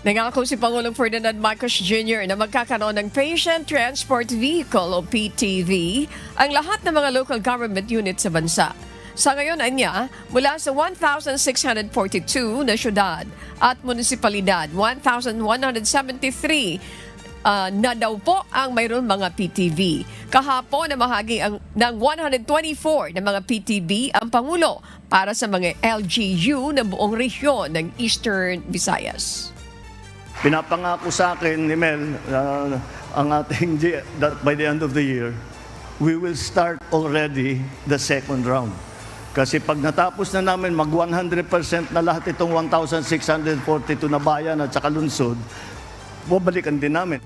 Nangako si Pangulong Ferdinand Marcos Jr. na magkakaroon ng Patient Transport Vehicle o PTV ang lahat ng mga local government units sa bansa. Sa ngayon, anya, mula sa 1,642 na syudad at munisipalidad, 1,173 na daw po ang mayroon mga PTV. Kahapon na mahagi ng 124 na mga PTV ang Pangulo para sa mga LGU ng buong rehiyon ng Eastern Visayas. Pinapangako sa akin ni Mel ang ating that by the end of the year, we will start already the second round. Kasi pag natapos na namin mag 100% na lahat itong 1,642 na bayan at saka lungsod, babalikan din namin.